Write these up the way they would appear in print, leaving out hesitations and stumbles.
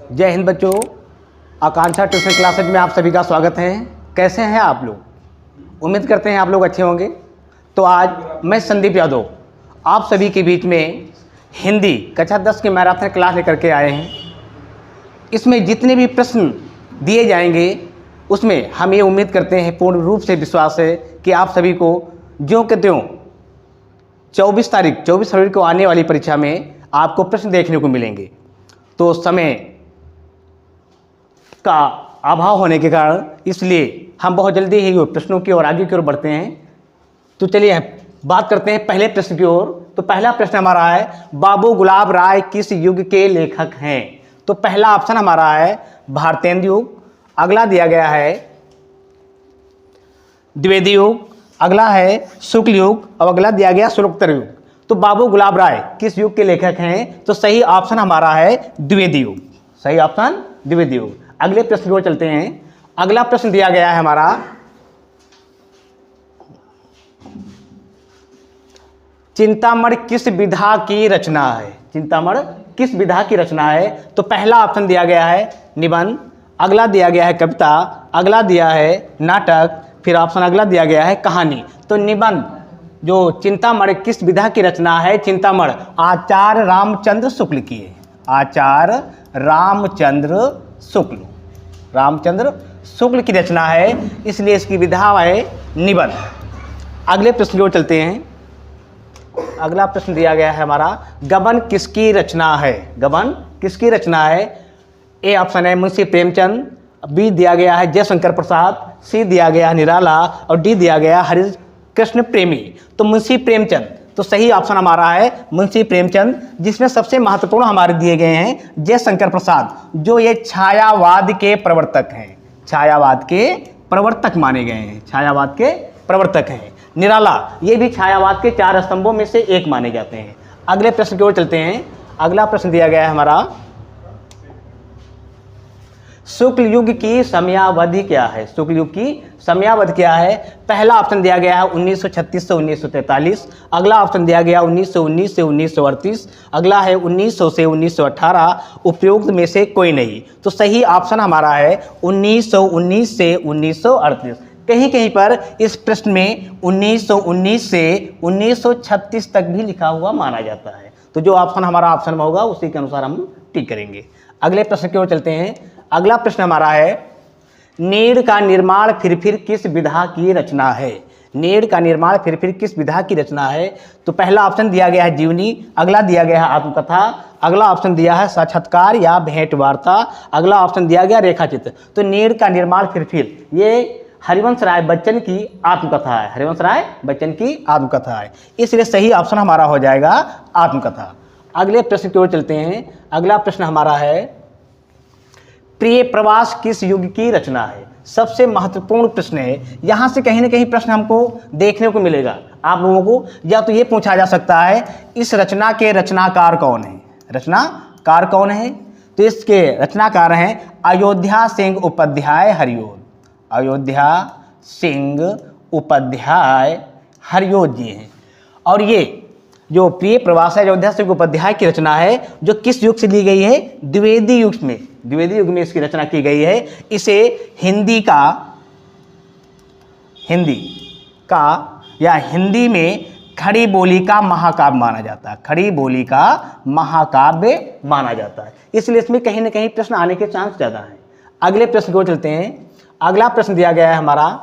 जय हिंद बच्चों। आकांक्षा tuition classes में आप सभी का स्वागत है। कैसे हैं आप लोग? उम्मीद करते हैं आप लोग अच्छे होंगे। तो आज मैं संदीप यादव आप सभी के बीच में हिंदी कक्षा 10 की मैराथन क्लास लेकर के आए हैं। इसमें जितने भी प्रश्न दिए जाएंगे उसमें हम ये उम्मीद करते हैं, पूर्ण रूप से विश्वास है कि आप सभी को ज्यों के त्यों 24 फरवरी को आने वाली परीक्षा में आपको प्रश्न देखने को मिलेंगे। तो समय का अभाव होने के कारण इसलिए हम बहुत जल्दी ही प्रश्नों की ओर आगे की ओर बढ़ते हैं। तो चलिए बात करते हैं पहले प्रश्न की ओर। तो पहला प्रश्न हमारा है, बाबू गुलाब राय किस युग के लेखक हैं? तो पहला ऑप्शन हमारा है भारतेंदु युग, अगला दिया गया है द्विवेदी युग, अगला है शुक्ल युग और अगला दिया गया शुक्लोत्तर युग। तो बाबू गुलाब राय किस युग के लेखक हैं? तो सही ऑप्शन हमारा है द्विवेदी युग। सही ऑप्शन द्विवेदी युग। अगले प्रश्न की ओर चलते हैं। अगला प्रश्न दिया गया है हमारा, चिंतामण किस विधा की रचना है? चिंतामण किस विधा की रचना है? तो पहला ऑप्शन दिया गया है निबंध, अगला दिया गया है कविता, अगला दिया है नाटक, फिर ऑप्शन अगला दिया गया है कहानी। तो निबंध जो चिंतामण किस विधा की रचना है? चिंतामण आचार्य रामचंद्र शुक्ल की है। आचार्य रामचंद्र शुक्ल की रचना है, इसलिए इसकी विधा है निबंध। अगले प्रश्न की ओर चलते हैं। अगला प्रश्न दिया गया है हमारा, गबन किसकी रचना है? गबन किसकी रचना है? ए ऑप्शन है मुंशी प्रेमचंद, बी दिया गया है जयशंकर प्रसाद, सी दिया गया है निराला और डी दिया गया हरि कृष्ण प्रेमी। तो मुंशी प्रेमचंद। तो सही ऑप्शन हमारा है मुंशी प्रेमचंद, जिसमें सबसे महत्वपूर्ण हमारे दिए गए हैं जयशंकर प्रसाद, जो ये छायावाद के प्रवर्तक हैं। छायावाद के प्रवर्तक माने गए हैं। छायावाद के प्रवर्तक हैं। निराला ये भी छायावाद के 4 स्तंभों में से एक माने जाते हैं। अगले प्रश्न की ओर चलते हैं। अगला प्रश्न दिया गया है हमारा, शुक्ल युग की समयावधि क्या है? शुक्ल युग की समयावधि क्या है? पहला ऑप्शन दिया गया है 1936 से 1943, अगला ऑप्शन दिया गया 1919 से 1938, अगला है 1900 से 1918, उपयुक्त में से कोई नहीं। तो सही ऑप्शन हमारा है 1919 से 1938। कहीं कहीं पर इस प्रश्न में 1919 से 1936 तक भी लिखा हुआ माना जाता है। तो जो ऑप्शन हमारा ऑप्शन में होगा उसी के अनुसार हम टिक करेंगे। अगले प्रश्न की ओर चलते हैं। अगला प्रश्न हमारा है, नीड़ का निर्माण फिर किस विधा की रचना है? नीड़ का निर्माण फिर किस विधा की रचना है? तो पहला ऑप्शन दिया गया है जीवनी, अगला दिया गया है आत्मकथा, अगला ऑप्शन दिया है साक्षात्कार या भेंट वार्ता, अगला ऑप्शन दिया गया रेखाचित्र। तो नीड़ का निर्माण फिर ये हरिवंश राय बच्चन की आत्मकथा है। हरिवंश राय बच्चन की आत्मकथा है, इसलिए सही ऑप्शन हमारा हो जाएगा आत्मकथा। अगले प्रश्न की ओर चलते हैं। अगला प्रश्न हमारा है, प्रिय प्रवास किस युग की रचना है? सबसे महत्वपूर्ण प्रश्न है। यहाँ से कहीं ना कहीं प्रश्न हमको देखने को मिलेगा आप लोगों को। या तो ये पूछा जा सकता है, इस रचना के रचनाकार कौन है? रचनाकार कौन है? तो इसके रचनाकार हैं अयोध्या सिंह उपाध्याय हरिओद। अयोध्या सिंह उपाध्याय हरिओद जी हैं। और ये जो प्रिय प्रवास है अयोध्या सिंह उपाध्याय की रचना है, जो किस युग से ली गई है? द्विवेदी युग में। द्विवेदी युग में इसकी रचना की गई है। इसे हिंदी में खड़ी बोली का महाकाव्य माना जाता है। खड़ी बोली का महाकाव्य माना जाता है, इसलिए इसमें कहीं ना कहीं प्रश्न आने के चांस ज़्यादा हैं। अगले प्रश्न को चलते हैं। अगला प्रश्न दिया गया है हमारा,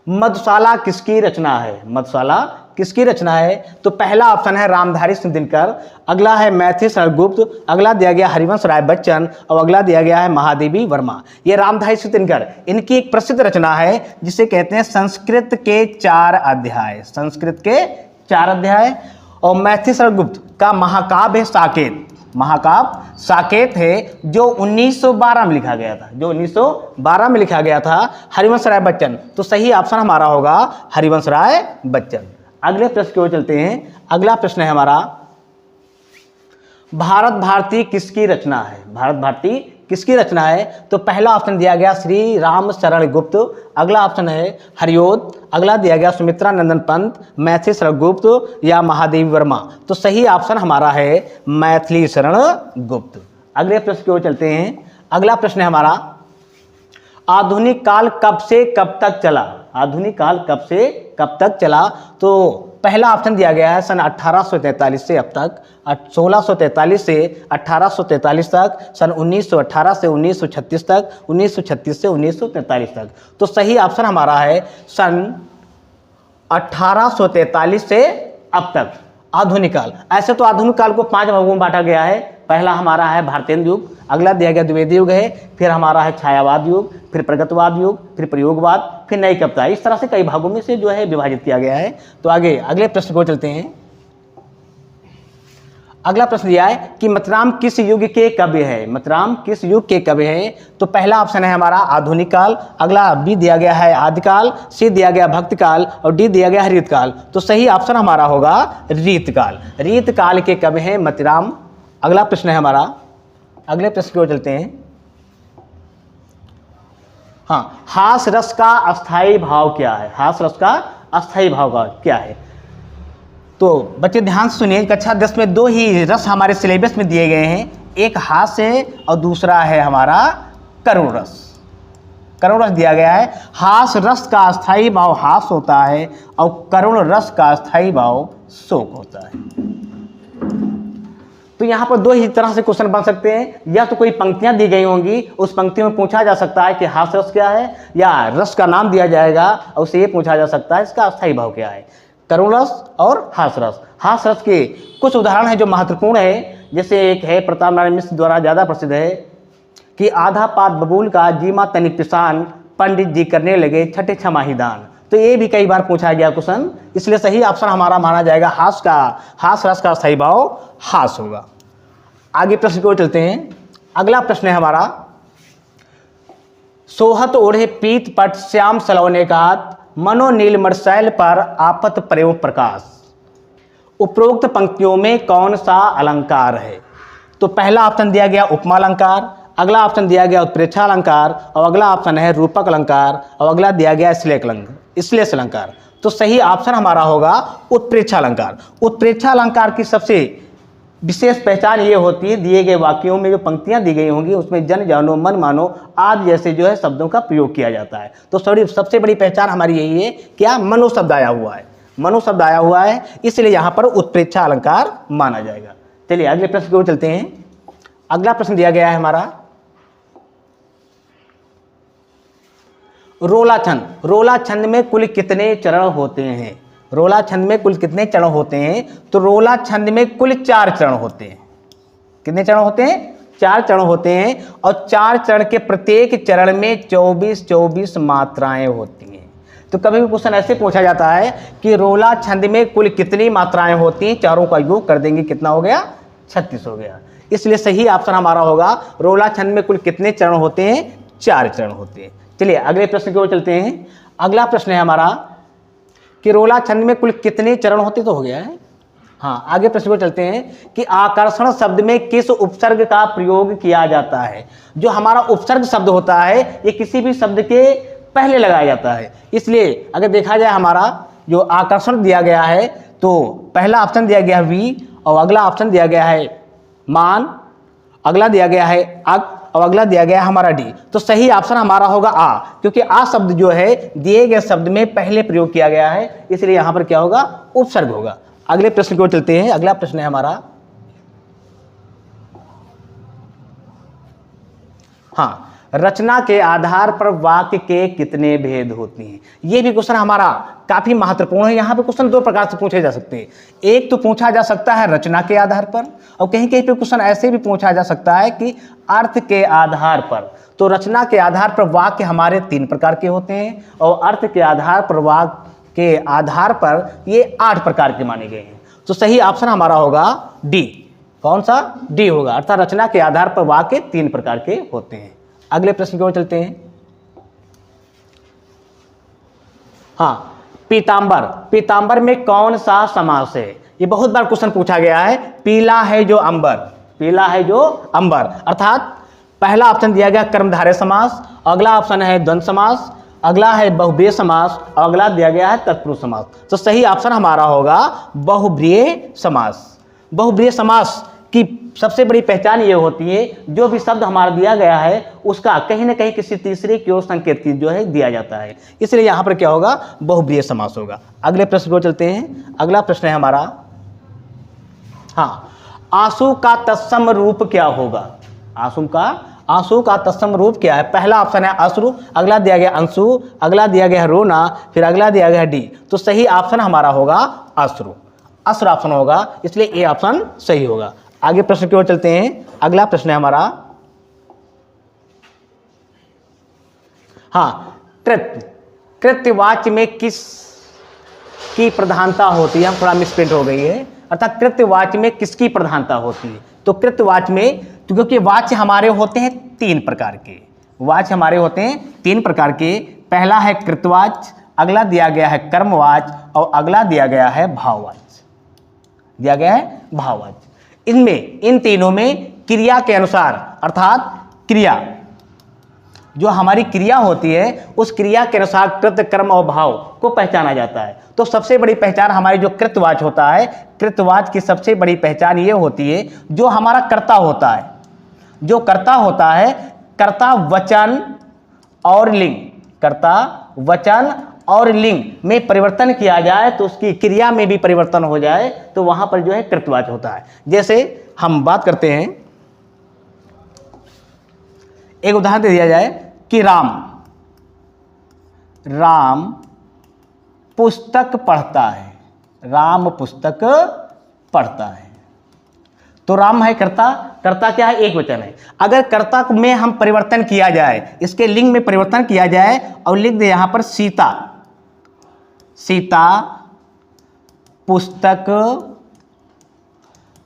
मधुशाला किसकी रचना है? मधुशाला किसकी रचना है? तो पहला ऑप्शन है रामधारी सिंह दिनकर, अगला है मैथिली शरण गुप्त, अगला दिया गया हरिवंश राय बच्चन और अगला दिया गया है महादेवी वर्मा। ये रामधारी सिंह दिनकर, इनकी एक प्रसिद्ध रचना है जिसे कहते हैं संस्कृत के 4 अध्याय। संस्कृत के 4 अध्याय। और मैथिली शरण गुप्त का महाकाव्य है साकेत। महाकाव्य साकेत है, जो 1912 में लिखा गया था। जो 1912 में लिखा गया था हरिवंश राय बच्चन। तो सही ऑप्शन हमारा होगा हरिवंश राय बच्चन। अगले प्रश्न की ओर चलते हैं। अगला प्रश्न है हमारा, भारत भारती किसकी रचना है? भारत भारती किसकी रचना है? तो पहला ऑप्शन दिया गया श्री राम शरण गुप्त, अगला ऑप्शन है हरिओद, अगला दिया गया सुमित्रा नंदन पंत, मैथिली शरण गुप्त या महादेवी वर्मा। तो सही ऑप्शन हमारा है मैथिली शरण गुप्त। अगले प्रश्न की ओर चलते हैं। अगला प्रश्न है हमारा, आधुनिक काल कब से कब तक चला? आधुनिक काल कब से कब तक चला? तो पहला ऑप्शन दिया गया है सन 1843 से अब तक, 1643 से 1843 तक, सन 1918 से 1936 तक, 1936 से 1943 तक। तो सही ऑप्शन हमारा है सन 1843 से अब तक आधुनिक काल। ऐसे तो आधुनिक काल को 5 भागों में बांटा गया है। पहला हमारा है भारतेंद्र युग, अगला दिया गया द्विवेदी युग है, फिर हमारा है छायावाद युग, फिर प्रगतवाद युग, फिर प्रयोगवाद, फिर नई कविता। इस तरह से कई भागों में से जो है विभाजित किया गया है। तो आगे अगले प्रश्न को चलते हैं। अगला प्रश्न दिया है कि मतराम किस युग के कवि है? मतराम किस युग के कवि हैं? तो पहला ऑप्शन है हमारा आधुनिक काल, अगला बी दिया गया है आदिकाल, सी दिया गया भक्ति काल और डी दिया गया है रीतकाल। तो सही ऑप्शन हमारा होगा रीतकाल। रीतकाल के कवि हैं मतराम। अगला प्रश्न है हमारा, अगले प्रश्न की ओर चलते हैं। हाँ, हास रस का अस्थाई भाव क्या है? हास रस का अस्थाई भाव का क्या है? तो बच्चे ध्यान से सुनिए, कक्षा 10 में 2 ही रस हमारे सिलेबस में दिए गए हैं, एक हास है और दूसरा है हमारा करुण रस। करुण रस दिया गया है। हास रस का अस्थाई भाव हास होता है और करुण रस का अस्थाई भाव शोक होता है। तो यहाँ पर 2 ही तरह से क्वेश्चन बन सकते हैं, या तो कोई पंक्तियां दी गई होंगी, उस पंक्तियों में पूछा जा सकता है कि हास रस क्या है, या रस का नाम दिया जाएगा और उससे ये पूछा जा सकता है इसका अस्थाई भाव क्या है, करुण रस और हास रस। हास रस के कुछ उदाहरण हैं जो महत्वपूर्ण है, जैसे एक है प्रताप नारायण मिश्र द्वारा ज़्यादा प्रसिद्ध है कि आधा पात बबूल का जीमा तनिक पिसान, पंडित जी करने लगे छठे छमाही दान। तो ये भी कई बार पूछा गया क्वेश्चन, इसलिए सही ऑप्शन हमारा माना जाएगा हास रस का अस्थाई भाव हास होगा। आगे प्रश्न की ओर चलते हैं। अगला प्रश्न है हमारा, सोहत ओढ़े पीत पट श्याम सलौने का मनो नील मरसैल पर आपत प्रेम प्रकाश। उपरोक्त पंक्तियों में कौन सा अलंकार है? तो पहला ऑप्शन दिया गया उपमा अलंकार, अगला ऑप्शन दिया गया उत्प्रेक्षा अलंकार और अगला ऑप्शन है रूपक अलंकार और अगला दिया गया श्लेष अलंकार। तो सही ऑप्शन हमारा होगा उत्प्रेक्षा अलंकार। उत्प्रेक्षा अलंकार की सबसे विशेष पहचान ये होती है, दिए गए वाक्यों में जो पंक्तियां दी गई होंगी उसमें जन जानो मन मानो आदि जैसे जो है शब्दों का प्रयोग किया जाता है। तो सबसे बड़ी पहचान हमारी यही है, क्या मनो शब्द आया हुआ है, मनो शब्द आया हुआ है, इसलिए यहाँ पर उत्प्रेक्षा अलंकार माना जाएगा। चलिए अगले प्रश्न की ओर चलते हैं। अगला प्रश्न दिया गया है हमारा, रोला छंद। रोला छंद में कुल कितने चरण होते हैं? रोला छंद में कुल कितने चरण होते हैं? तो रोला छंद में कुल 4 चरण होते हैं। कितने चरण होते हैं? 4 चरण होते हैं और 4 चरण के प्रत्येक चरण में 24 मात्राएं होती हैं। तो कभी भी क्वेश्चन ऐसे पूछा जाता है कि रोला छंद में कुल कितनी मात्राएं होती हैं, चारों का योग कर देंगे कितना हो गया? 36 हो गया। इसलिए सही ऑप्शन हमारा होगा रोला छंद में कुल कितने चरण होते हैं? 4 चरण होते हैं। चलिए अगले प्रश्न की ओर चलते हैं। अगला प्रश्न है हमारा कि रोला छंद में कुल कितने चरण होते, तो हो गया है। हाँ, आगे प्रश्न को चलते हैं कि आकर्षण शब्द में किस उपसर्ग का प्रयोग किया जाता है? जो हमारा उपसर्ग शब्द होता है ये किसी भी शब्द के पहले लगाया जाता है। इसलिए अगर देखा जाए हमारा जो आकर्षण दिया गया है तो पहला ऑप्शन दिया गया है वी और अगला ऑप्शन दिया गया है मान, अगला दिया गया है अग और अगला दिया गया है हमारा डी। तो सही ऑप्शन हमारा होगा आ, क्योंकि आ शब्द जो है दिए गए शब्द में पहले प्रयोग किया गया है, इसलिए यहां पर क्या होगा? उपसर्ग होगा। अगले प्रश्न की ओर चलते हैं। अगला प्रश्न है हमारा, हाँ, रचना के आधार पर वाक्य के कितने भेद होते हैं? ये भी क्वेश्चन हमारा काफी महत्वपूर्ण है। यहाँ पे क्वेश्चन 2 प्रकार से पूछे जा सकते हैं। एक तो पूछा जा सकता है रचना के आधार पर, और कहीं कहीं पे क्वेश्चन ऐसे भी पूछा जा सकता है कि अर्थ के आधार पर। तो रचना के आधार पर वाक्य हमारे 3 प्रकार के होते हैं और अर्थ के आधार पर वाक्य के आधार पर ये 8 प्रकार के माने गए हैं। तो सही ऑप्शन हमारा होगा डी। कौन सा? डी होगा, अर्थात रचना के आधार पर वाक्य 3 प्रकार के होते हैं। अगले प्रश्न की ओर चलते हैं। हाँ, पीतांबर। पीतांबर में कौन सा समास है? ये बहुत बार क्वेश्चन पूछा गया है। पीला है जो अंबर, पीला है जो अंबर, अर्थात पहला ऑप्शन दिया गया कर्मधारय समास, अगला ऑप्शन है द्वंद्व समास, अगला है बहुब्रीहि समास और अगला दिया गया है तत्पुरुष समास। तो सही ऑप्शन हमारा होगा बहुब्रीहि समास। बहुब्रीहि समास की सबसे बड़ी पहचान ये होती है, जो भी शब्द हमारा दिया गया है उसका कहीं ना कहीं किसी तीसरे की ओर संकेत की जो है दिया जाता है, इसलिए यहाँ पर क्या होगा, बहुब्रीहि समास होगा। अगले प्रश्न को चलते हैं। अगला प्रश्न है हमारा, हाँ, आंसू का तत्सम रूप क्या होगा? आंसू का तत्सम रूप क्या है? पहला ऑप्शन है अश्रु, अगला दिया गया अंशु, अगला दिया गया रोना, फिर अगला दिया गया डी। तो सही ऑप्शन हमारा होगा अश्रु, अश्रु ऑप्शन होगा, इसलिए ए ऑप्शन सही होगा। आगे प्रश्न की ओर चलते हैं। अगला प्रश्न है हमारा, हाँ, कृत्यवाच्य में किस की प्रधानता होती है? हम थोड़ा मिसप्रिंट हो गई है, अर्थात कृत्यवाच्य में किसकी प्रधानता होती है? तो कृत्यवाच्य में, क्योंकि वाच्य हमारे होते हैं तीन प्रकार के, वाच्य हमारे होते हैं तीन प्रकार के। पहला है कृतवाच्य, अगला दिया गया है कर्मवाच्य और अगला दिया गया है भाववाच्य, दिया गया है भाववाच्य। इनमें, इन तीनों में क्रिया के अनुसार, अर्थात क्रिया जो हमारी क्रिया होती है उस क्रिया के अनुसार कृत, कर्म और भाव को पहचाना जाता है। तो सबसे बड़ी पहचान हमारी जो कृतवाच्य होता है, कृतवाच्य की सबसे बड़ी पहचान ये होती है, जो हमारा कर्ता होता है, जो कर्ता होता है, कर्ता वचन और लिंग, कर्ता वचन और लिंग में परिवर्तन किया जाए तो उसकी क्रिया में भी परिवर्तन हो जाए तो वहां पर जो है कृतवाच्य होता है। जैसे हम बात करते हैं, एक उदाहरण दे दिया जाए कि राम पुस्तक पढ़ता है, राम पुस्तक पढ़ता है। तो राम है कर्ता, कर्ता क्या है, एक वचन है। अगर कर्ता में हम परिवर्तन किया जाए, इसके लिंग में परिवर्तन किया जाए और लिख दे यहां पर सीता, सीता पुस्तक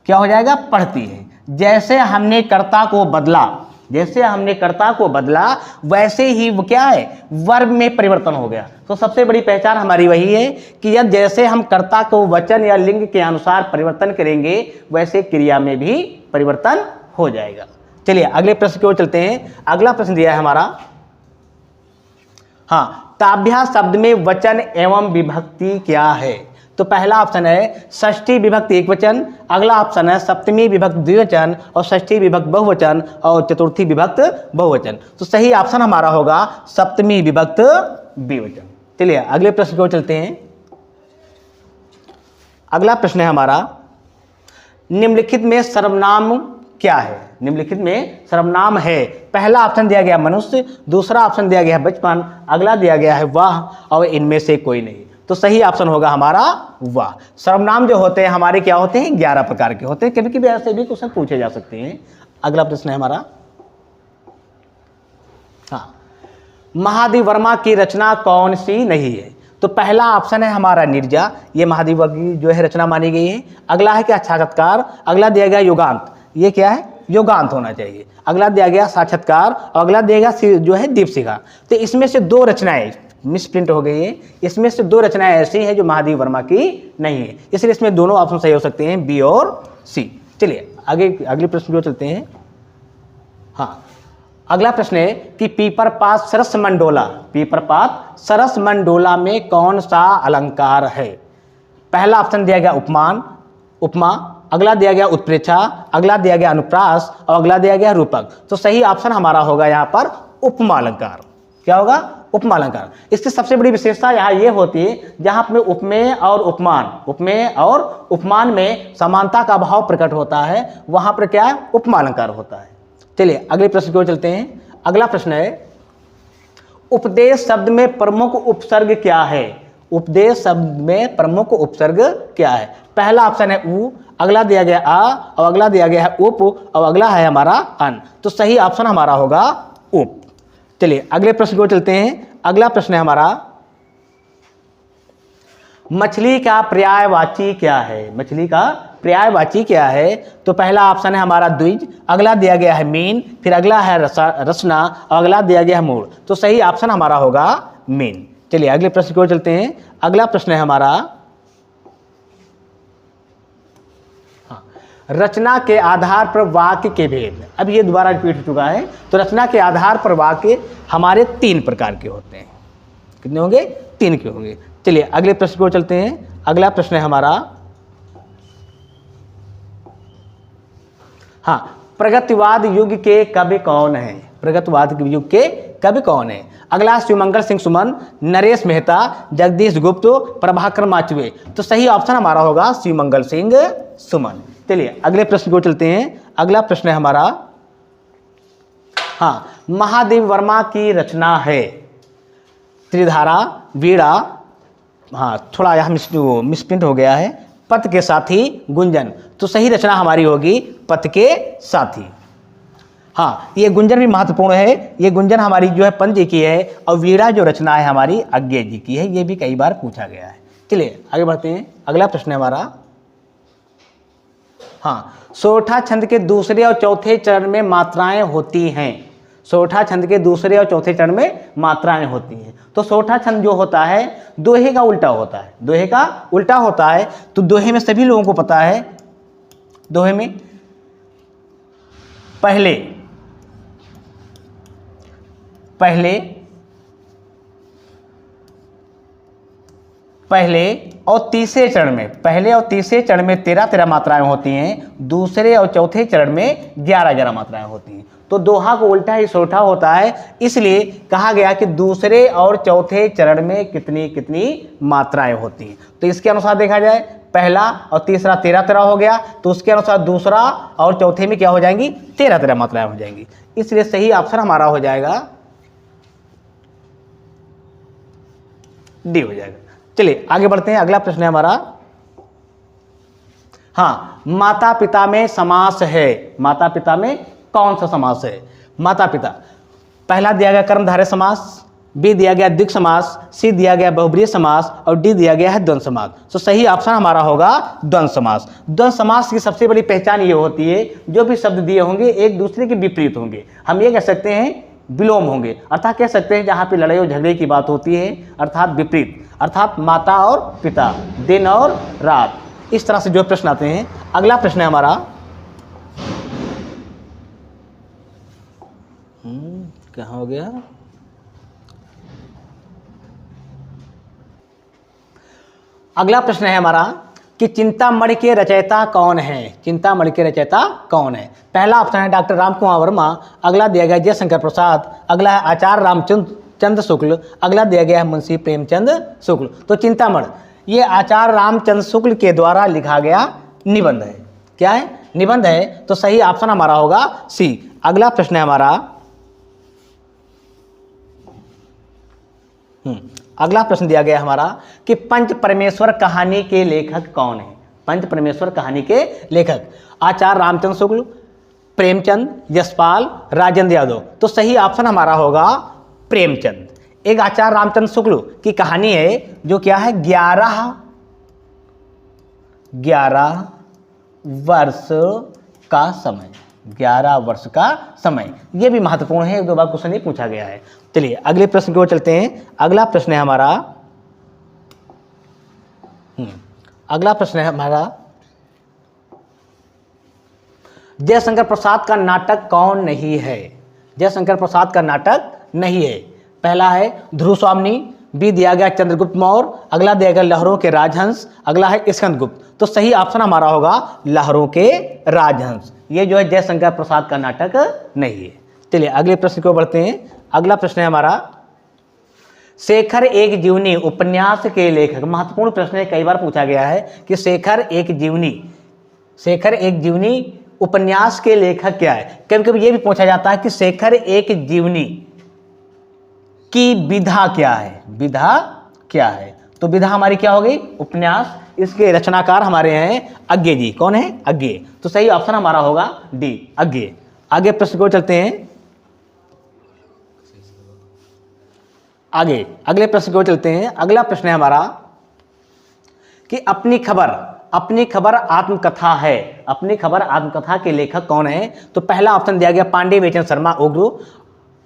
क्या हो जाएगा, पढ़ती है। जैसे हमने कर्ता को बदला, जैसे हमने कर्ता को बदला वैसे ही वो क्या है, वर्ब में परिवर्तन हो गया। तो सबसे बड़ी पहचान हमारी वही है कि यदि जैसे हम कर्ता को वचन या लिंग के अनुसार परिवर्तन करेंगे वैसे क्रिया में भी परिवर्तन हो जाएगा। चलिए अगले प्रश्न की ओर चलते हैं। अगला प्रश्न दिया है हमारा, हाँ, ताभ्या शब्द में वचन एवं विभक्ति क्या है? तो पहला ऑप्शन है षष्ठी विभक्ति एक वचन, अगला ऑप्शन है सप्तमी विभक्त द्विवचन और षष्ठी विभक्त बहुवचन और चतुर्थी विभक्त बहुवचन। तो सही ऑप्शन हमारा होगा सप्तमी विभक्त द्विवचन। चलिए अगले प्रश्न की ओर चलते हैं। अगला प्रश्न है हमारा, निम्नलिखित में सर्वनाम क्या है? निम्नलिखित में सर्वनाम है, पहला ऑप्शन दिया गया मनुष्य, दूसरा ऑप्शन दिया गया है बचपन, अगला दिया गया है वाह और इनमें से कोई नहीं। तो सही ऑप्शन होगा हमारा वाह। सर्वनाम जो होते हैं हमारे क्या होते हैं, 11 प्रकार के होते हैं। कभी कभी ऐसे भी क्वेश्चन पूछे जा सकते हैं। अगला प्रश्न है हमारा, हाँ, महादेव वर्मा की रचना कौन सी नहीं है? तो पहला ऑप्शन है हमारा नीरजा, ये महादेव वर्मा की जो है रचना मानी गई है। अगला है क्या, साक्षात्कार, अगला दिया गया युगांत, ये क्या है, योगांत होना चाहिए। अगला दिया गया साक्षात्कार और अगला दिया गया जो है दीपशिखा। तो इसमें से दो रचनाएं मिसप्रिंट हो गई है, इसमें से दो रचनाएं ऐसी हैं जो महादेव वर्मा की नहीं है, इसलिए इसमें दोनों ऑप्शन सही हो सकते हैं, बी और सी। चलिए आगे अगले प्रश्न को चलते हैं। हाँ, अगला प्रश्न है कि पीपरपात सरस मंडोला, पीपरपात सरस मंडोला में कौन सा अलंकार है? पहला ऑप्शन दिया गया उपमान, उपमा, अगला दिया गया उत्प्रेक्षा, अगला दिया गया अनुप्रास और अगला दिया गया रूपक। तो सही ऑप्शन हमारा होगा यहाँ पर उपमा अलंकार। क्या होगा, उपमा अलंकार। इसकी सबसे बड़ी विशेषता यहाँ ये होती है जहाँ पे उपमेय और उपमान, उपमेय और उपमान में समानता का भाव प्रकट होता है, वहां पर क्या है, उपमा अलंकार होता है। चलिए अगले प्रश्न की ओर चलते हैं। अगला प्रश्न है, उपदेश शब्द में प्रमुख उपसर्ग क्या है? उपदेश शब्द में प्रमुख उपसर्ग क्या है? पहला ऑप्शन है उ, अगला दिया गया आ और अगला दिया गया है उप और अगला है हमारा अन। तो सही ऑप्शन हमारा होगा उप। चलिए अगले प्रश्न को चलते हैं। अगला प्रश्न है हमारा, मछली का पर्यायवाची क्या है? मछली का पर्यायवाची क्या है? तो पहला ऑप्शन है हमारा द्विज, अगला दिया गया है मीन, फिर अगला है रसना और अगला दिया गया है मूल। तो सही ऑप्शन हमारा होगा मीन। चलिए अगले प्रश्न की ओर चलते हैं। अगला प्रश्न है हमारा, हाँ, रचना के आधार पर वाक्य के भेद। अब ये दोबारा रिपीट हो चुका है। तो रचना के आधार पर वाक्य हमारे 3 प्रकार के होते हैं। कितने होंगे? 3 के होंगे। चलिए अगले प्रश्न की ओर चलते हैं। अगला प्रश्न है हमारा, हाँ, प्रगतिवाद युग के कवि कौन है? प्रगतिवाद युग के कवि कौन है? अगला शिवमंगल सिंह सुमन, नरेश मेहता, जगदीश गुप्त, प्रभाकर माचवे। तो सही ऑप्शन हमारा होगा शिवमंगल सिंह सुमन। चलिए अगले प्रश्न को चलते हैं। अगला प्रश्न है हमारा, हाँ, महादेव वर्मा की रचना है त्रिधारा, वीणा, हाँ थोड़ा यहाँ मिसप्रिंट हो गया है, पथ के साथी, गुंजन। तो सही रचना हमारी होगी पथ के साथी। हाँ, ये गुंजन भी महत्वपूर्ण है। ये गुंजन हमारी जो है पंत जी की है, और वीणा जो रचना है हमारी अज्ञे जी की है। ये भी कई बार पूछा गया है। चलिए आगे बढ़ते हैं। अगला प्रश्न है हमारा, हाँ, सोरठा छंद के दूसरे और चौथे चरण में मात्राएं होती हैं। सोरठा छंद के दूसरे और चौथे चरण में मात्राएं होती हैं। तो सोरठा छंद जो होता है दोहे का उल्टा होता है। दोहे का उल्टा होता है। तो दोहे में सभी लोगों को पता है, दोहे में पहले और तीसरे चरण में, पहले और तीसरे चरण में 13 मात्राएं होती हैं। दूसरे और चौथे चरण में 11 मात्राएं होती हैं। तो दोहा को उल्टा ही सोरठा होता है। इसलिए कहा गया कि दूसरे और चौथे चरण में कितनी कितनी मात्राएं होती हैं। तो इसके अनुसार देखा जाए, पहला और तीसरा 13 हो गया, तो उसके अनुसार दूसरा और चौथे में क्या हो जाएंगी? 13 मात्राएं हो जाएंगी। इसलिए सही ऑप्शन हमारा हो जाएगा डी हो जाएगा। चलिए आगे बढ़ते हैं। अगला प्रश्न है हमारा, हाँ, माता पिता में समास है। माता पिता में कौन सा समास है? माता पिता, पहला दिया गया कर्मधारय समास, बी दिया गया द्विग समास, सी दिया गया बहुब्रीहि समास, और डी दिया गया है द्वंद्व समास। तो सही ऑप्शन हमारा होगा द्वंद्व समास। द्वंद्व समास की सबसे बड़ी पहचान ये होती है, जो भी शब्द दिए होंगे एक दूसरे के विपरीत होंगे। हम ये कह सकते हैं विलोम होंगे, अर्थात कह सकते हैं जहाँ पे लड़ाई और झगड़े की बात होती है, अर्थात विपरीत, अर्थात माता और पिता, दिन और रात, इस तरह से जो प्रश्न आते हैं। अगला प्रश्न है हमारा, कहाँ हो गया? अगला प्रश्न है हमारा कि चिंतामणि के रचयिता कौन है? चिंतामणि के रचयिता कौन है? पहला ऑप्शन है डॉक्टर रामकुमार वर्मा, अगला दिया गया जयशंकर प्रसाद, अगला है आचार्य रामचंद्र शुक्ल, अगला दिया गया है मुंशी प्रेमचंद शुक्ल। तो चिंतामणि ये आचार्य रामचंद्र शुक्ल के द्वारा लिखा गया निबंध है। क्या है? निबंध है। तो सही ऑप्शन हमारा होगा सी। अगला प्रश्न है हमारा, अगला प्रश्न दिया गया हमारा कि पंच परमेश्वर कहानी के लेखक कौन है? पंच परमेश्वर कहानी के लेखक आचार्य रामचंद्र शुक्ल, प्रेमचंद, यशपाल, राजेंद्र यादव। तो सही ऑप्शन हमारा होगा प्रेमचंद। एक आचार्य रामचंद्र शुक्ल की कहानी है जो क्या है, 11 वर्ष का समय, 11 वर्ष का समय। यह भी महत्वपूर्ण है, 1-2 बार क्वेश्चन ही पूछा गया है। चलिए अगले प्रश्न की ओर चलते हैं। अगला प्रश्न है हमारा, अगला प्रश्न है हमारा, जयशंकर प्रसाद का नाटक कौन नहीं है? जयशंकर प्रसाद का नाटक नहीं है। पहला है ध्रुव स्वामिनी, बी दिया गया चंद्रगुप्त मौर्य, अगला दिया गया लहरों के राजहंस, अगला है स्कंदगुप्त। तो सही ऑप्शन हमारा होगा लहरों के राजहंस। ये जो है जयशंकर प्रसाद का नाटक नहीं है। चलिए अगले प्रश्न को बढ़ते हैं। अगला प्रश्न है हमारा, शेखर एक जीवनी उपन्यास के लेखक। महत्वपूर्ण प्रश्न है, कई बार पूछा गया है कि शेखर एक जीवनी उपन्यास के लेखक क्या है। कभी कभी ये भी पूछा जाता है कि शेखर एक जीवनी की विधा क्या है? विधा क्या है? तो विधा हमारी क्या होगी? उपन्यास। इसके रचनाकार हमारे हैं अज्ञे जी। कौन है? अज्ञे। तो सही ऑप्शन हमारा होगा डी, अज्ञे। आगे प्रश्न को चलते हैं। आगे अगले प्रश्न को चलते हैं। अगला प्रश्न है हमारा कि अपनी खबर आत्मकथा है। अपनी खबर आत्मकथा के लेखक कौन है? तो पहला ऑप्शन दिया गया पांडे बेचन शर्मा उग्र,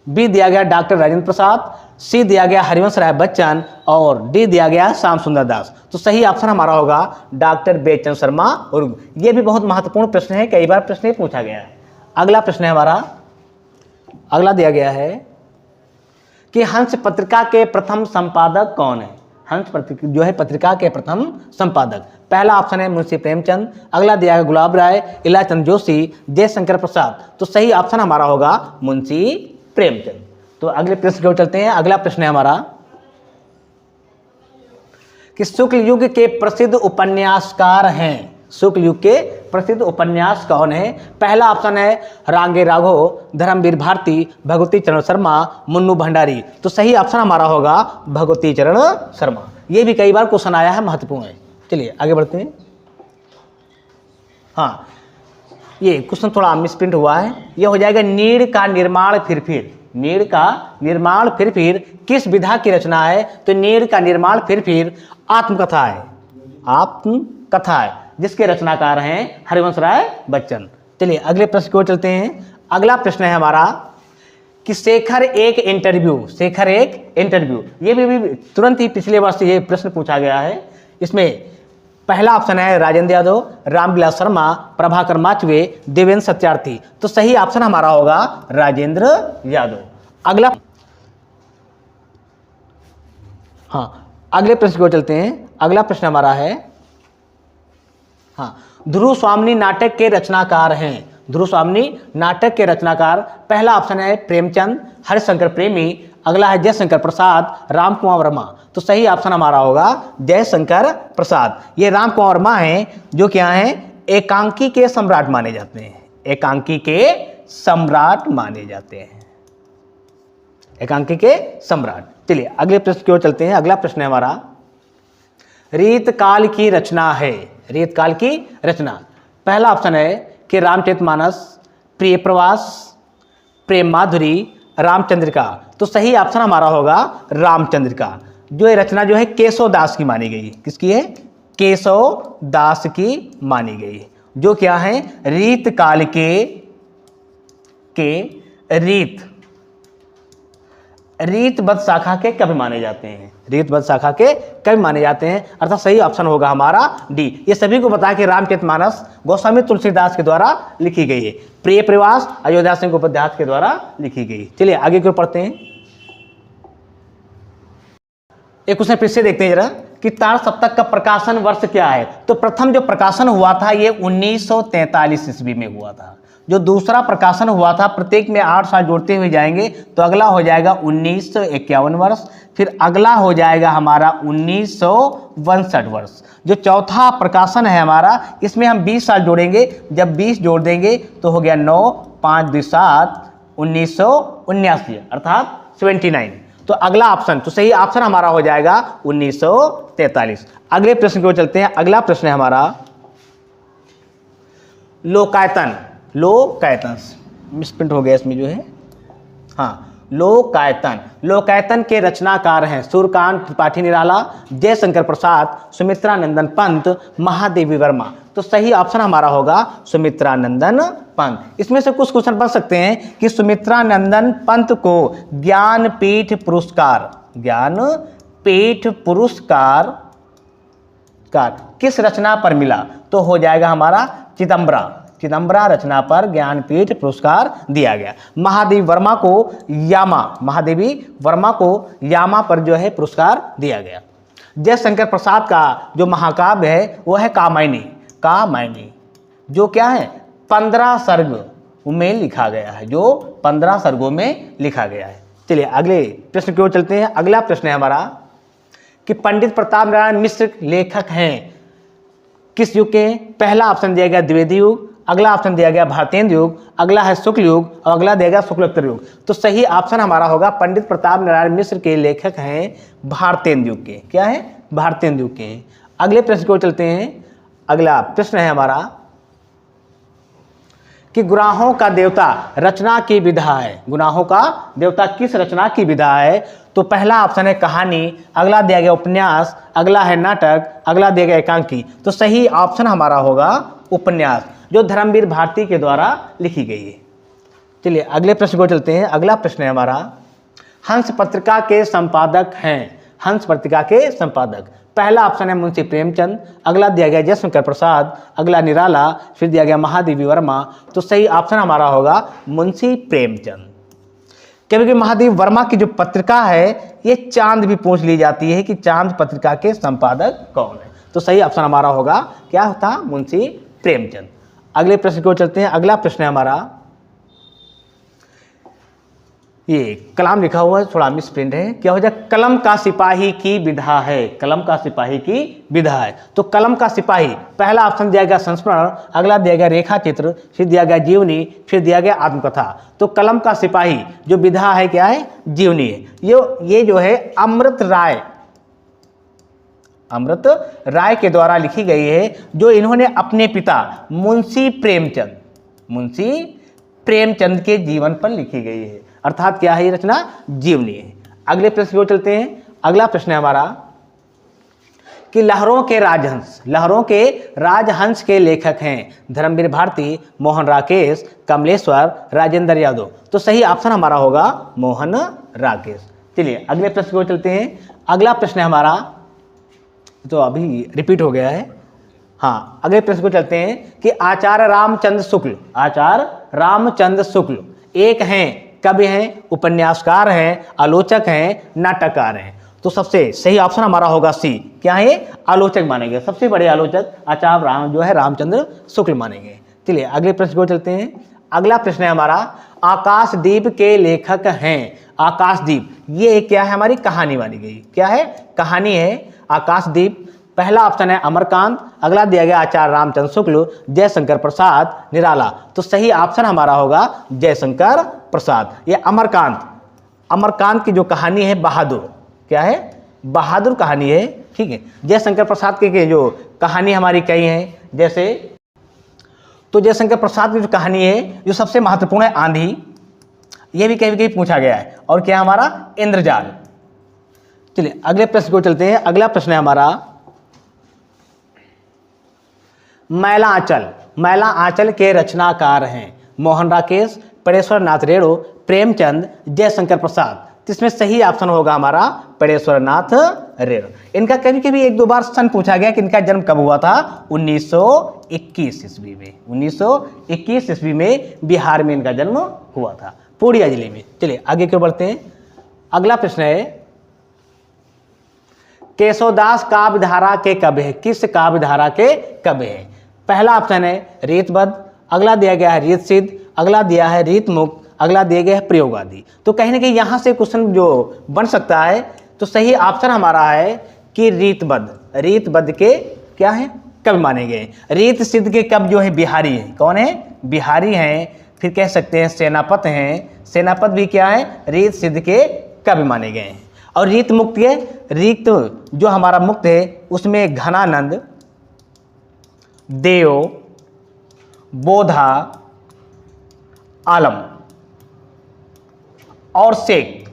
बी दिया गया डॉक्टर राजेंद्र प्रसाद, सी दिया गया हरिवंश राय बच्चन, और डी दिया गया श्याम सुंदर दास। तो सही ऑप्शन हमारा होगा डॉक्टर बेचन शर्मा उर्ग। ये भी बहुत महत्वपूर्ण प्रश्न है, कई बार प्रश्न ही पूछा गया है। अगला प्रश्न है हमारा, अगला दिया गया है कि हंस पत्रिका के प्रथम संपादक कौन है? हंस जो है पत्रिका के प्रथम संपादक। पहला ऑप्शन है मुंशी प्रेमचंद, अगला दिया है गुलाब राय, इलाचंद जोशी, जयशंकर प्रसाद। तो सही ऑप्शन हमारा होगा मुंशी प्रेमचंद। तो अगले प्रश्न की ओर चलते हैं। अगला प्रश्न है हमारा कि शुक्ल युग के प्रसिद्ध उपन्यासकार हैं। शुक्ल युग के प्रसिद्ध उपन्यास कौन है? पहला ऑप्शन है रांगे राघव, धर्मवीर भारती, भगवती चरण शर्मा, मुन्नू भंडारी। तो सही ऑप्शन हमारा होगा भगवती चरण शर्मा। ये भी कई बार क्वेश्चन आया है, महत्वपूर्ण है। चलिए आगे बढ़ते हैं। हाँ, ये क्वेश्चन थोड़ा मिसप्रिंट हुआ है। ये हो जाएगा नीड़ का निर्माण फिर। नीड़ का निर्माण फिर किस विधा की रचना है? तो नीड़ का निर्माण फिर आत्मकथा है। आत्मकथा है जिसके रचनाकार हैं हरिवंश राय बच्चन। चलिए अगले प्रश्न की ओर चलते हैं। अगला प्रश्न है हमारा कि शेखर एक इंटरव्यू। ये भी तुरंत ही पिछले वर्ष ये प्रश्न पूछा गया है। इसमें पहला ऑप्शन है राजेंद्र यादव, रामविलास शर्मा, प्रभाकर माचवे, देवेंद्र सत्यार्थी। तो सही ऑप्शन हमारा होगा राजेंद्र यादव। अगले प्रश्न की ओर चलते हैं। अगला प्रश्न हमारा है ध्रुव स्वामिनी नाटक के रचनाकार हैं। ध्रुव स्वामिनी नाटक के रचनाकार, पहला ऑप्शन है प्रेमचंद, हरिशंकर प्रेमी, अगला है जयशंकर प्रसाद, राम कुमार वर्मा। तो सही ऑप्शन हमारा होगा जयशंकर प्रसाद। ये राम कुमार वर्मा हैं जो क्या हैं? एकांकी के सम्राट माने जाते हैं। एकांकी के सम्राट माने जाते हैं। एकांकी के सम्राट। चलिए अगले प्रश्न की ओर चलते हैं। अगला प्रश्न है हमारा रीतकाल की रचना है। रीतकाल की रचना, पहला ऑप्शन है कि रामचरितमानस, प्रिय प्रवास, प्रेम माधुरी, रामचंद्रिका। तो सही ऑप्शन हमारा होगा रामचंद्रिका। जो ये रचना जो है केशव दास की मानी गई। किसकी है? केशव दास की मानी गई। जो क्या है? रीतकाल के रीतबद्ध शाखा के कवि माने जाते हैं। रीतबद्ध शाखा के कवि माने जाते हैं, अर्थात सही ऑप्शन होगा हमारा डी। ये सभी को बता कि रामचरितमानस गोस्वामी तुलसीदास के द्वारा लिखी गई है। प्रिय प्रवास अयोध्या सिंह उपाध्याय के द्वारा लिखी गई। चलिए आगे क्यों पढ़ते हैं। एक क्वेश्चन फिर से देखते हैं जरा कि तार सप्तक का प्रकाशन वर्ष क्या है? तो प्रथम जो प्रकाशन हुआ था ये 1943 ईस्वी में हुआ था। जो दूसरा प्रकाशन हुआ था, प्रत्येक में 8 साल जोड़ते हुए जाएंगे तो अगला हो जाएगा 1951 वर्ष, फिर अगला हो जाएगा हमारा 1962 वर्ष। जो चौथा प्रकाशन है हमारा, इसमें हम 20 साल जोड़ेंगे। जब 20 जोड़ देंगे तो हो गया 9, 5, 2, 7, 1979 अर्थात 79। तो अगला ऑप्शन, तो सही ऑप्शन हमारा हो जाएगा 1943। अगले प्रश्न की ओर चलते हैं। अगला प्रश्न है हमारा लोकायतन मिसप्रिंट हो गया इसमें जो है। लोकायतन के रचनाकार हैं सूर्यकांत त्रिपाठी निराला, जयशंकर प्रसाद, सुमित्रा नंदन पंत, महादेवी वर्मा। तो सही ऑप्शन हमारा होगा सुमित्रा नंदन पंत। इसमें से कुछ क्वेश्चन बन सकते हैं कि सुमित्रा नंदन पंत को ज्ञानपीठ पुरस्कार किस रचना पर मिला? तो हो जाएगा हमारा चिदंबरा रचना पर ज्ञानपीठ पुरस्कार दिया गया। महादेवी वर्मा को यामा पर जो है पुरस्कार दिया गया। जयशंकर प्रसाद का जो महाकाव्य है वो है कामायनी, जो क्या है 15 सर्ग में लिखा गया है। जो 15 सर्गों में लिखा गया है। चलिए अगले प्रश्न की ओर चलते हैं। अगला प्रश्न है हमारा कि पंडित प्रताप नारायण मिश्र लेखक हैं किस युग के? पहला ऑप्शन दिया गया द्विवेदी युग, अगला ऑप्शन दिया गया भारतेंद्र युग, अगला है शुक्ल युग और अगला दिया गया शुक्लोत्तर युग। तो सही ऑप्शन हमारा होगा पंडित प्रताप नारायण मिश्र के लेखक हैं भारतेंद्र युग के। क्या है? भारतेंद्र युग के। अगले प्रश्न की ओर चलते हैं। अगला प्रश्न है हमारा कि गुनाहों का देवता रचना की विधा है। गुनाहों का देवता किस रचना की विधा है? तो पहला ऑप्शन है कहानी, अगला दिया गया उपन्यास, अगला है नाटक, अगला दिया गया एकांकी। तो सही ऑप्शन हमारा होगा उपन्यास, जो धर्मवीर भारती के द्वारा लिखी गई है। चलिए अगले प्रश्न को चलते हैं। अगला प्रश्न है हमारा हंस पत्रिका के संपादक हैं। हंस पत्रिका के संपादक, पहला ऑप्शन है मुंशी प्रेमचंद, अगला दिया गया जयशंकर प्रसाद, अगला निराला, फिर दिया गया महादेवी वर्मा। तो सही ऑप्शन हमारा होगा मुंशी प्रेमचंद। कभी महादेव वर्मा की जो पत्रिका है ये चांद भी पूछ ली जाती है कि चांद पत्रिका के संपादक कौन है। तो सही ऑप्शन हमारा होगा क्या था, मुंशी प्रेमचंद। अगले प्रश्न की ओर चलते हैं। अगला प्रश्न है हमारा, ये कलाम लिखा हुआ है, थोड़ा मिस प्रिंट है, क्या हो जाए, कलम का सिपाही की विधा है, कलम का सिपाही की विधा है। तो कलम का सिपाही, पहला ऑप्शन दिया गया संस्मरण, अगला दिया गया रेखा चित्र, फिर दिया गया जीवनी, फिर दिया गया आत्मकथा। तो कलम का सिपाही जो विधा है क्या है, जीवनी है। ये जो है अमृत राय के द्वारा लिखी गई है, जो इन्होंने अपने पिता मुंशी प्रेमचंद के जीवन पर लिखी गई है, अर्थात क्या है ये रचना, जीवनी है। अगले प्रश्न की ओर चलते हैं। अगला प्रश्न है हमारा कि लहरों के राजहंस के लेखक हैं धर्मवीर भारती, मोहन राकेश, कमलेश्वर, राजेंद्र यादव। तो सही ऑप्शन हमारा होगा मोहन राकेश। चलिए अगले प्रश्न की ओर चलते हैं। अगला प्रश्न है हमारा, तो अभी रिपीट हो गया है, हाँ, अगले प्रश्न को चलते हैं कि आचार्य रामचंद्र शुक्ल एक हैं, कवि हैं, उपन्यासकार हैं, आलोचक हैं, नाटककार हैं। तो सबसे सही ऑप्शन हमारा होगा सी, क्या है, आलोचक मानेंगे, सबसे बड़े आलोचक आचार्य रामचंद्र शुक्ल मानेंगे। चलिए अगले प्रश्न को चलते हैं। अगला प्रश्न है हमारा, आकाशदीप के लेखक हैं। आकाशदीप ये क्या है, हमारी कहानी मानी गई, क्या है, कहानी है आकाशदीप। पहला ऑप्शन है अमरकांत, अगला दिया गया आचार्य रामचंद्र शुक्ल, जयशंकर प्रसाद, निराला। तो सही ऑप्शन हमारा होगा जयशंकर प्रसाद। ये अमरकांत की जो कहानी है बहादुर, क्या है, बहादुर कहानी है, ठीक है। जयशंकर प्रसाद के जो कहानी हमारी कई हैं, जैसे तो जयशंकर प्रसाद की जो कहानी है जो सबसे महत्वपूर्ण है आंधी, ये भी कहीं पूछा गया है, और क्या हमारा, इंद्रजाल। चलिए अगले प्रश्न को चलते हैं। अगला प्रश्न है हमारा, मैला आंचल के रचनाकार हैं मोहन राकेश, परेश्वर नाथ रेणु, प्रेमचंद, जयशंकर प्रसाद। तो इसमें सही ऑप्शन होगा हमारा परेश्वर नाथ रेणु। इनका कभी एक दो बार सन पूछा गया कि इनका जन्म कब हुआ था, 1921 ईस्वी में। 1921 ईस्वी में बिहार में इनका जन्म हुआ था, पूर्णिया जिले में। चलिए आगे क्यों बढ़ते हैं। अगला प्रश्न है, केशवदास काव्यधारा के कवि है, किस काव्यधारा के कवि है। पहला ऑप्शन है रीतबद्ध, अगला दिया गया है रीत सिद्ध, अगला दिया है रीत मुक्त, अगला दिया गया है प्रयोग आदि। तो कहीं ना कहीं यहाँ से क्वेश्चन जो बन सकता है, तो सही ऑप्शन हमारा है कि रीतबद्ध के क्या है, कवि माने गए। रीत सिद्ध के कवि जो है बिहारी है, कौन है, बिहारी हैं। फिर कह सकते हैं सेनापत हैं, सेनापत भी क्या है, रीत सिद्ध के कवि माने गए हैं। और रीत मुक्त के, रीत जो हमारा मुक्त है उसमें घनानंद, देव, बोधा, आलम और शेख,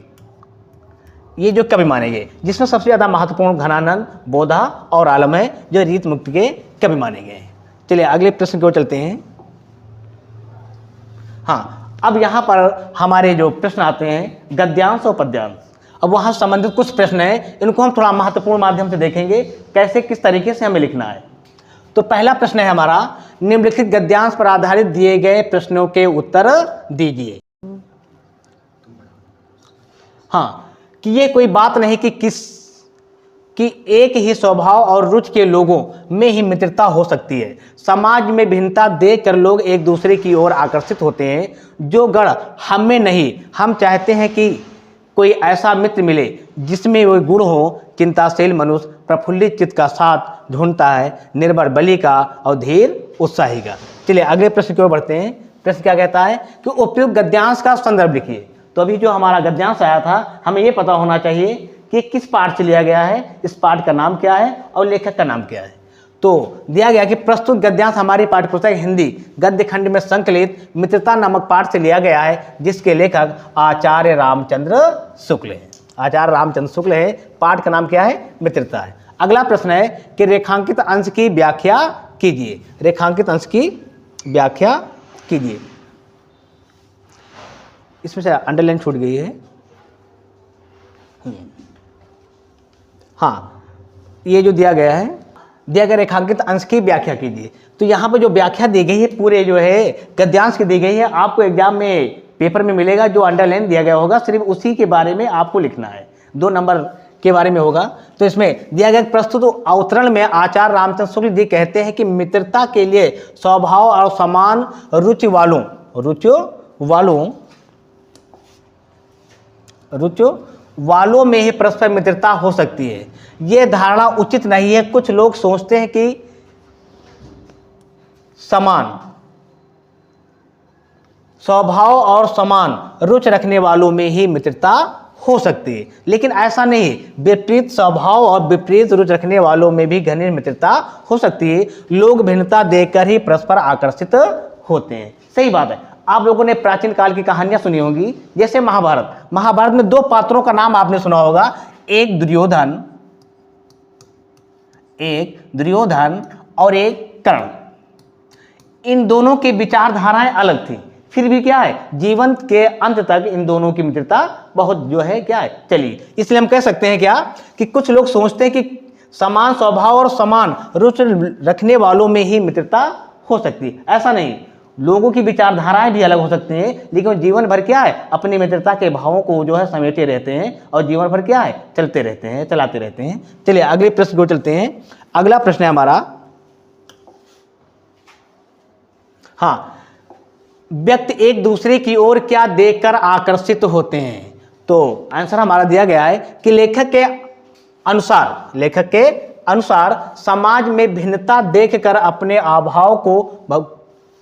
ये जो कवि माने गए, जिसमें सबसे ज़्यादा महत्वपूर्ण घनानंद, बोधा और आलम है, जो रीत मुक्त के कवि माने गए हैं। चलिए अगले प्रश्न की ओर चलते हैं। हाँ, अब यहाँ पर हमारे जो प्रश्न आते हैं गद्यांश और पद्यांश, अब वहाँ संबंधित कुछ प्रश्न हैं, इनको हम थोड़ा महत्वपूर्ण माध्यम से देखेंगे, कैसे किस तरीके से हमें लिखना है। तो पहला प्रश्न है हमारा, निम्नलिखित गद्यांश पर आधारित दिए गए प्रश्नों के उत्तर दीजिए। हाँ, कि ये कोई बात नहीं कि एक ही स्वभाव और रुचि के लोगों में ही मित्रता हो सकती है। समाज में भिन्नता देखकर लोग एक दूसरे की ओर आकर्षित होते हैं। जो गण हम में नहीं, हम चाहते हैं कि कोई ऐसा मित्र मिले जिसमें वो गुण हो। चिंताशील मनुष्य प्रफुल्लित चित्त का साथ ढूंढता है, निर्भर बलि का और धीर उत्साही का। चलिए अगले प्रश्न की ओर बढ़ते हैं। प्रश्न क्या कहता है कि उपयुक्त गद्यांश का संदर्भ लिखिए। तो अभी जो हमारा गद्यांश आया था, हमें ये पता होना चाहिए कि किस पाठ से लिया गया है, इस पाठ का नाम क्या है और लेखक का नाम क्या है। तो दिया गया कि प्रस्तुत गद्यांश हमारी पाठ्यपुस्तक हिंदी गद्य खंड में संकलित मित्रता नामक पाठ से लिया गया है, जिसके लेखक आचार्य रामचंद्र शुक्ल है। आचार्य रामचंद्र शुक्ल है, पाठ का नाम क्या है, मित्रता है। अगला प्रश्न है कि रेखांकित अंश की व्याख्या कीजिए। रेखांकित अंश की व्याख्या कीजिए। इसमें से अंडरलाइन छूट गई है। हाँ, ये जो दिया गया है, दिया गया रेखांकित अंश की व्याख्या कीजिए। तो यहाँ पर जो व्याख्या दी गई है पूरे जो है गद्यांश की दी गई है, आपको एग्जाम में पेपर में मिलेगा, जो अंडरलाइन दिया गया होगा सिर्फ उसी के बारे में आपको लिखना है, 2 नंबर के बारे में होगा। तो इसमें दिया गया प्रस्तुत अवतरण में आचार्य रामचंद्र शुक्ल जी कहते हैं कि मित्रता के लिए स्वभाव और समान रुचि वालों में ही परस्पर मित्रता हो सकती है। यह धारणा उचित नहीं है। कुछ लोग सोचते हैं कि समान स्वभाव और समान रुचि रखने वालों में ही मित्रता हो सकती है, लेकिन ऐसा नहीं। विपरीत स्वभाव और विपरीत रुचि रखने वालों में भी घनिष्ठ मित्रता हो सकती है। लोग भिन्नता देखकर ही परस्पर आकर्षित होते हैं। सही बात है। आप लोगों ने प्राचीन काल की कहानियां सुनी होंगी, जैसे महाभारत में 2 पात्रों का नाम आपने सुना होगा, एक दुर्योधन और एक कर्ण। इन दोनों की विचारधाराएं अलग थी, फिर भी क्या है, जीवन के अंत तक इन दोनों की मित्रता बहुत जो है क्या है चली। इसलिए हम कह सकते हैं क्या कि कुछ लोग सोचते हैं कि समान स्वभाव और समान रुचि रखने वालों में ही मित्रता हो सकती है। ऐसा नहीं, लोगों की विचारधाराएं भी अलग हो सकती हैं, लेकिन जीवन भर क्या है अपनी मित्रता के भावों को जो है समेटे रहते हैं और जीवन भर क्या है चलाते रहते हैं। चलिए अगले प्रश्न को चलते हैं। अगला प्रश्न है हमारा, हाँ, व्यक्ति एक दूसरे की ओर क्या देखकर आकर्षित होते हैं। तो आंसर हमारा दिया गया है कि लेखक के अनुसार समाज में भिन्नता देखकर अपने अभाव को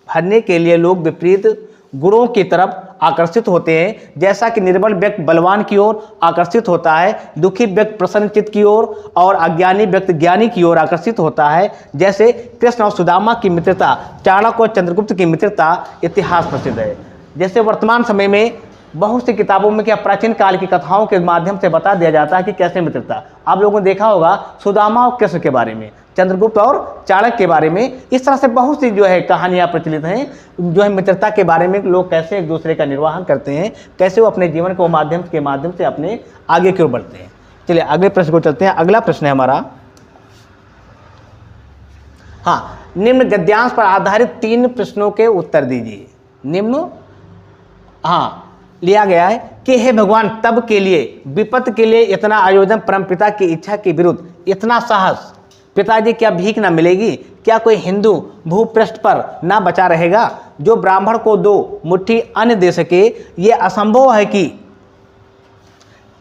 भरने के लिए लोग विपरीत गुणों की तरफ आकर्षित होते हैं। जैसा कि निर्बल व्यक्ति बलवान की ओर आकर्षित होता है, दुखी व्यक्ति प्रसन्नचित्त की ओर और अज्ञानी व्यक्ति ज्ञानी की ओर आकर्षित होता है। जैसे कृष्ण और सुदामा की मित्रता, चाणक्य और चंद्रगुप्त की मित्रता इतिहास प्रसिद्ध है। जैसे वर्तमान समय में बहुत सी किताबों में क्या प्राचीन काल की कथाओं के माध्यम से बता दिया जाता है कि कैसे मित्रता। आप लोगों ने देखा होगा सुदामा और कृष्ण के बारे में, चंद्रगुप्त और चाणक्य के बारे में, इस तरह से बहुत सी जो है कहानियां प्रचलित हैं, जो है मित्रता के बारे में लोग कैसे एक दूसरे का निर्वाहन करते हैं, कैसे वो अपने जीवन को माध्यम से अपने आगे की ओर बढ़ते हैं। चलिए अगले प्रश्न को चलते हैं। अगला प्रश्न है हमारा, हाँ, निम्न गद्यांश पर आधारित 3 प्रश्नों के उत्तर दीजिए। लिया गया है कि हे भगवान, तब के लिए विपत्ति के लिए इतना आयोजन, परमपिता की इच्छा के विरुद्ध इतना साहस, पिताजी क्या भीख ना मिलेगी? क्या कोई हिंदू भूपृष्ठ पर ना बचा रहेगा जो ब्राह्मण को 2 मुट्ठी अन्न दे सके? ये असंभव है कि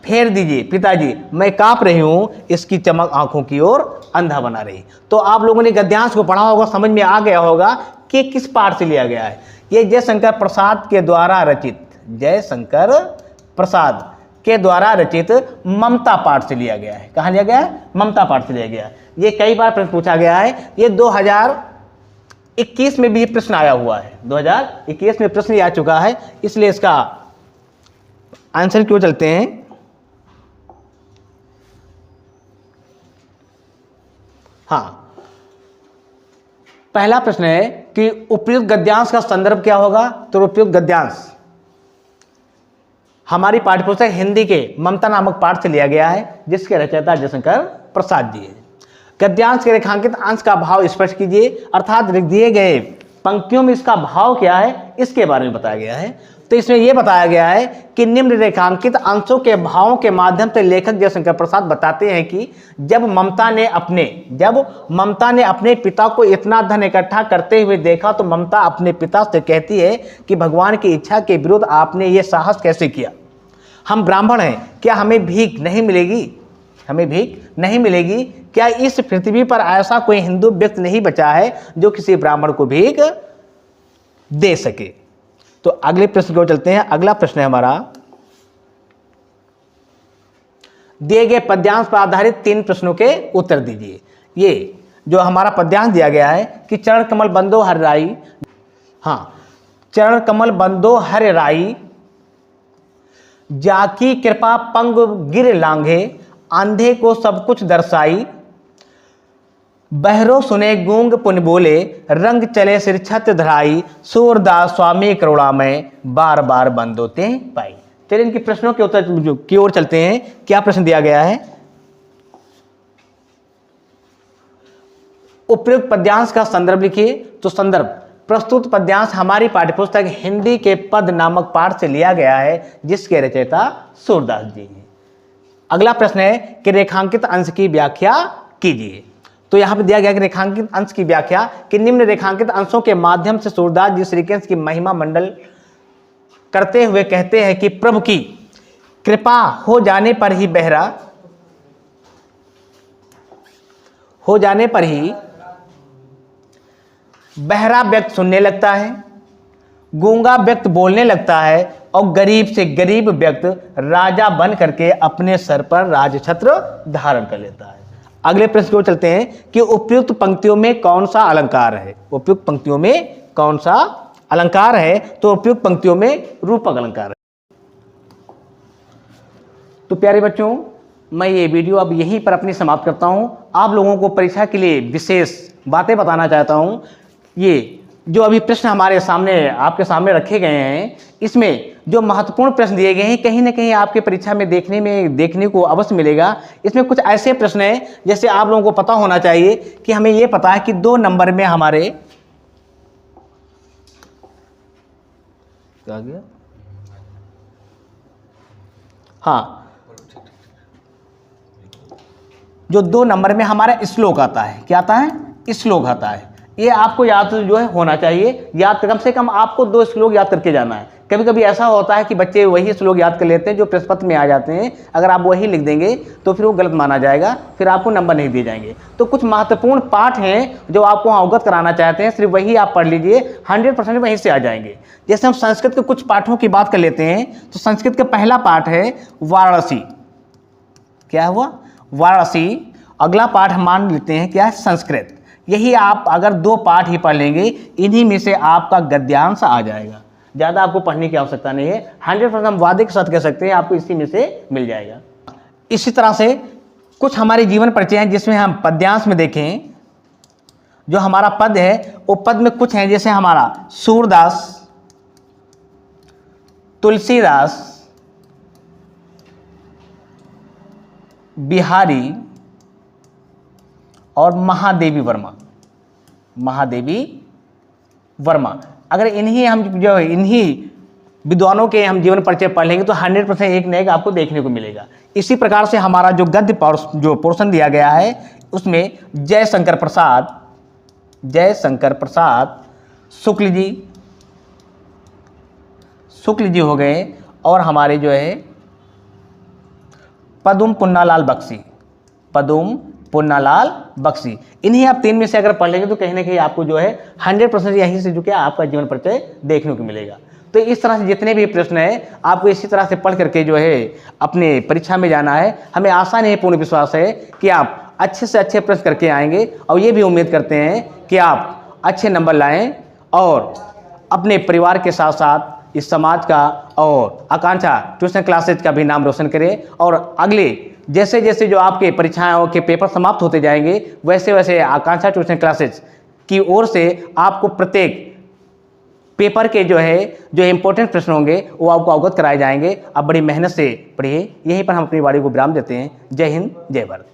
फेर दीजिए पिताजी, मैं कांप रही हूं, इसकी चमक आंखों की ओर अंधा बना रही। तो आप लोगों ने गद्यांश को पढ़ा होगा, समझ में आ गया होगा कि किस पाठ से लिया गया है। ये जयशंकर प्रसाद के द्वारा रचित ममता पाठ से लिया गया है। कहाँ लिया गया है? ममता पाठ से लिया गया है। ये कई बार प्रश्न पूछा गया है। ये 2021 में भी प्रश्न आया हुआ है, 2021 में प्रश्न आ चुका है, इसलिए इसका आंसर क्यों चलते हैं। हाँ, पहला प्रश्न है कि उपयुक्त गद्यांश का संदर्भ क्या होगा। तो उपयुक्त गद्यांश हमारी पाठ्यपुस्तक हिंदी के ममता नामक पाठ से लिया गया है, जिसके रचयिता जयशंकर प्रसाद जी है। गद्यांश के रेखांकित अंश का भाव स्पष्ट कीजिए, अर्थात दिए गए पंक्तियों में इसका भाव क्या है, इसके बारे में बताया गया है। तो इसमें यह बताया गया है कि निम्न रेखांकित अंशों के भावों के माध्यम से लेखक जयशंकर प्रसाद बताते हैं कि जब ममता ने अपने पिता को इतना धन इकट्ठा करते हुए देखा, तो ममता अपने पिता से कहती है कि भगवान की इच्छा के विरुद्ध आपने ये साहस कैसे किया? हम ब्राह्मण हैं, क्या हमें भीख नहीं मिलेगी? क्या इस पृथ्वी पर ऐसा कोई हिंदू व्यक्ति नहीं बचा है जो किसी ब्राह्मण को भीख दे सके? तो अगले प्रश्न को चलते हैं। अगला प्रश्न है हमारा, दिए गए पद्यांश पर आधारित 3 प्रश्नों के उत्तर दीजिए। ये जो हमारा पद्यांश दिया गया है कि चरण कमल बंदो हर राई, हाँ, चरण कमल बंदो हर राई, जाकी कृपा पंग गिर लांघे, अंधे को सब कुछ दर्शाई, बहरो सुने गूंग पुन बोले, रंग चले सिर छत धराई, सूरदास स्वामी करुणा में बार बार बंदोते पाई। चलिए इनके प्रश्नों के उत्तर की ओर चलते हैं। क्या प्रश्न दिया गया है? उपयुक्त पद्यांश का संदर्भ लिखिए। तो संदर्भ प्रस्तुत पद्यांश हमारी पाठ्यपुस्तक हिंदी के पद नामक पाठ से लिया गया है, जिसके रचयिता सूरदास जी हैं। अगला प्रश्न है कि रेखांकित अंश की व्याख्या कीजिए। तो यहाँ पे दिया गया कि रेखांकित अंश की व्याख्या कि निम्न रेखांकित अंशों के माध्यम से सूरदास जी श्रीकृष्ण की महिमा मंडल करते हुए कहते हैं कि प्रभु की कृपा हो जाने पर ही बहरा व्यक्ति सुनने लगता है, गूंगा व्यक्ति बोलने लगता है और गरीब से गरीब व्यक्ति राजा बन करके अपने सर पर राजछत्र धारण कर लेता है। अगले प्रश्न की ओर चलते हैं कि उपयुक्त पंक्तियों में कौन सा अलंकार है। उपयुक्त पंक्तियों में कौन सा अलंकार है? तो उपयुक्त पंक्तियों में रूपक अलंकार है। तो प्यारे बच्चों, मैं ये वीडियो अब यहीं पर अपनी समाप्त करता हूं। आप लोगों को परीक्षा के लिए विशेष बातें बताना चाहता हूं। ये जो अभी प्रश्न हमारे सामने आपके सामने रखे गए हैं, इसमें जो महत्वपूर्ण प्रश्न दिए गए हैं कहीं ना कहीं आपके परीक्षा में देखने को अवश्य मिलेगा। इसमें कुछ ऐसे प्रश्न हैं जैसे आप लोगों को पता होना चाहिए कि हमें ये पता है कि 2 नंबर में हमारे क्या गया, हाँ, जो 2 नंबर में हमारा श्लोक आता है, क्या आता है? श्लोक आता है। ये आपको याद जो है होना चाहिए। याद कम से कम आपको 2 श्लोक याद करके जाना है। कभी कभी ऐसा होता है कि बच्चे वही श्लोक याद कर लेते हैं जो प्रश्न पत्र में आ जाते हैं। अगर आप वही लिख देंगे तो फिर वो गलत माना जाएगा, फिर आपको नंबर नहीं दिए जाएंगे। तो कुछ महत्वपूर्ण पाठ हैं जो आपको अवगत कराना चाहते हैं, सिर्फ वही आप पढ़ लीजिए, 100% वहीं से आ जाएंगे। जैसे हम संस्कृत के कुछ पाठों की बात कर लेते हैं, तो संस्कृत का पहला पाठ है वाराणसी। क्या हुआ? वाराणसी। अगला पाठ हम मान लेते हैं क्या है? संस्कृत। यही आप अगर 2 पाठ ही पढ़ लेंगे, इन्हीं में से आपका गद्यांश आ जाएगा। ज़्यादा आपको पढ़ने की आवश्यकता नहीं है। 100% हम वादे के साथ कह सकते हैं आपको इसी में से मिल जाएगा। इसी तरह से कुछ हमारे जीवन परिचय हैं जिसमें हम पद्यांश में देखें, जो हमारा पद है वो पद में कुछ हैं जैसे हमारा सूरदास, तुलसीदास, बिहारी और महादेवी वर्मा। अगर इन्हीं विद्वानों के हम जीवन परिचय पढ़ लेंगे तो 100% एक न एक आपको देखने को मिलेगा। इसी प्रकार से हमारा जो गद्य जो पोर्शन दिया गया है उसमें जयशंकर प्रसाद शुक्ल जी हो गए, और हमारे जो है पदुम पुन्नालाल बख्शी। इन्हीं आप 3 में से अगर पढ़ लेंगे तो कहीं ना कहीं आपको जो है 100% यहीं से जो क्या आपका जीवन परिचय देखने को मिलेगा। तो इस तरह से जितने भी प्रश्न हैं आपको इसी तरह से पढ़ करके जो है अपने परीक्षा में जाना है। हमें आशा नहीं, पूर्ण विश्वास है कि आप अच्छे से अच्छे प्रश्न करके आएंगे, और ये भी उम्मीद करते हैं कि आप अच्छे नंबर लाएं और अपने परिवार के साथ साथ इस समाज का और आकांक्षा ट्यूशन क्लासेज का भी नाम रोशन करें। और अगले जैसे जैसे जो आपके परीक्षाओं के पेपर समाप्त होते जाएंगे, वैसे वैसे आकांक्षा ट्यूशन क्लासेज की ओर से आपको प्रत्येक पेपर के जो इम्पोर्टेंट प्रश्न होंगे वो आपको अवगत कराए जाएंगे। आप बड़ी मेहनत से पढ़िए। यहीं पर हम अपनी वाणी को विराम देते हैं। जय हिंद, जय भारत।